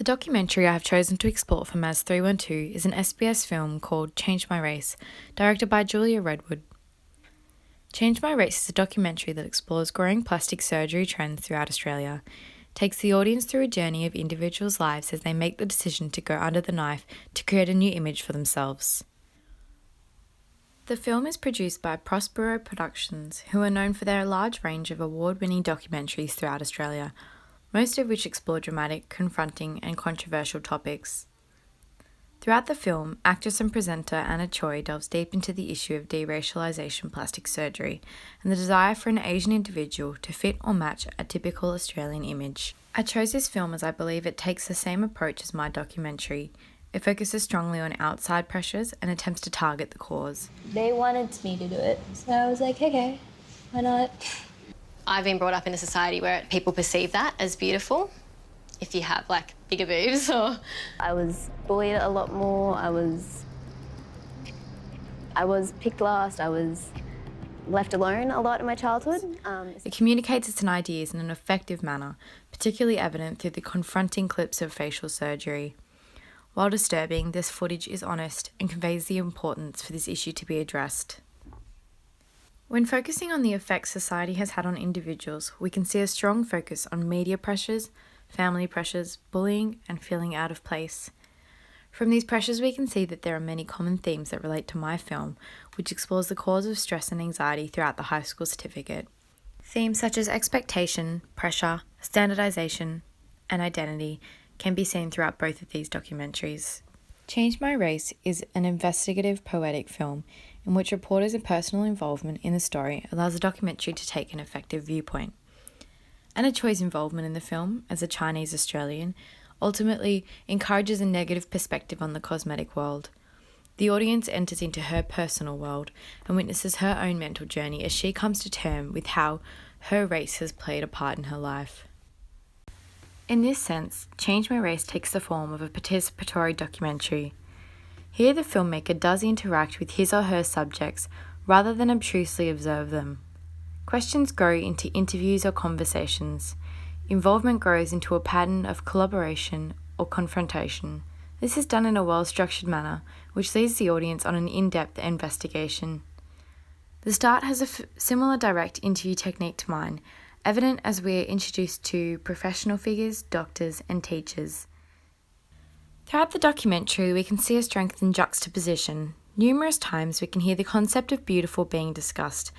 The documentary I have chosen to explore for MAS312 is an SBS film called Change My Race, directed by Julia Redwood. Change My Race is a documentary that explores growing plastic surgery trends throughout Australia, takes the audience through a journey of individuals' lives as they make the decision to go under the knife to create a new image for themselves. The film is produced by Prospero Productions, who are known for their large range of award-winning documentaries throughout Australia, most of which explore dramatic, confronting and controversial topics. Throughout the film, actress and presenter Anna Choi delves deep into the issue of deracialisation plastic surgery and the desire for an Asian individual to fit or match a typical Australian image. I chose this film as I believe it takes the same approach as my documentary. It focuses strongly on outside pressures and attempts to target the cause. They wanted me to do it, so I was like, okay, why not? I've been brought up in a society where people perceive that as beautiful if you have, like, bigger boobs or... I was bullied a lot more. I was picked last. I was left alone a lot in my childhood. It communicates its ideas in an effective manner, particularly evident through the confronting clips of facial surgery. While disturbing, this footage is honest and conveys the importance for this issue to be addressed. When focusing on the effects society has had on individuals, we can see a strong focus on media pressures, family pressures, bullying, and feeling out of place. From these pressures, we can see that there are many common themes that relate to my film, which explores the cause of stress and anxiety throughout the high school certificate. Themes such as expectation, pressure, standardization, and identity can be seen throughout both of these documentaries. Change My Race is an investigative, poetic film in which reporters and personal involvement in the story allows the documentary to take an effective viewpoint. Anna Choi's involvement in the film, as a Chinese Australian, ultimately encourages a negative perspective on the cosmetic world. The audience enters into her personal world and witnesses her own mental journey as she comes to terms with how her race has played a part in her life. In this sense, Change My Race takes the form of a participatory documentary. Here the filmmaker does interact with his or her subjects rather than obtrusively observe them. Questions grow into interviews or conversations. Involvement grows into a pattern of collaboration or confrontation. This is done in a well-structured manner, which leads the audience on an in-depth investigation. The start has a similar direct interview technique to mine, evident as we are introduced to professional figures, doctors, and teachers. Throughout the documentary, we can see a strength in juxtaposition. Numerous times we can hear the concept of beautiful being discussed,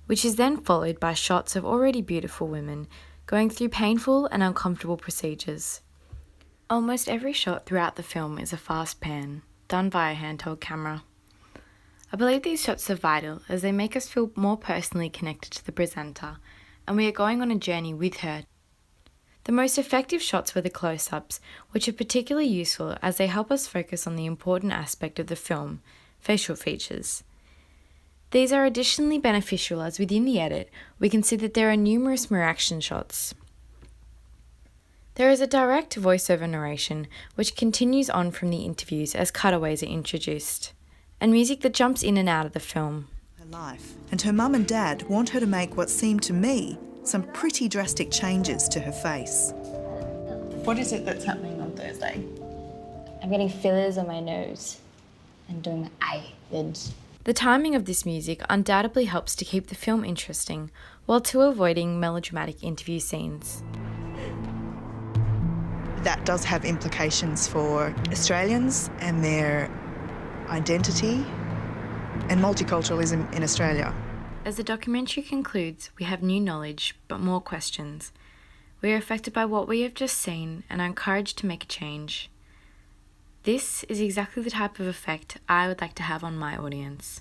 which is then followed by shots of already beautiful women going through painful and uncomfortable procedures. Almost every shot throughout the film is a fast pan, done by a handheld camera. I believe these shots are vital as they make us feel more personally connected to the presenter, and we are going on a journey with her. The most effective shots were the close-ups, which are particularly useful as they help us focus on the important aspect of the film, facial features. These are additionally beneficial as within the edit, we can see that there are numerous mirror action shots. There is a direct voiceover narration, which continues on from the interviews as cutaways are introduced, and music that jumps in and out of the film. Her life, and her mum and dad want her to make what seemed to me some pretty drastic changes to her face. What is it that's happening on Thursday? I'm getting fillers on my nose and doing my eyelids. The timing of this music undoubtedly helps to keep the film interesting, while too avoiding melodramatic interview scenes. That does have implications for Australians and their identity and multiculturalism in Australia. As the documentary concludes, we have new knowledge, but more questions. We are affected by what we have just seen and are encouraged to make a change. This is exactly the type of effect I would like to have on my audience.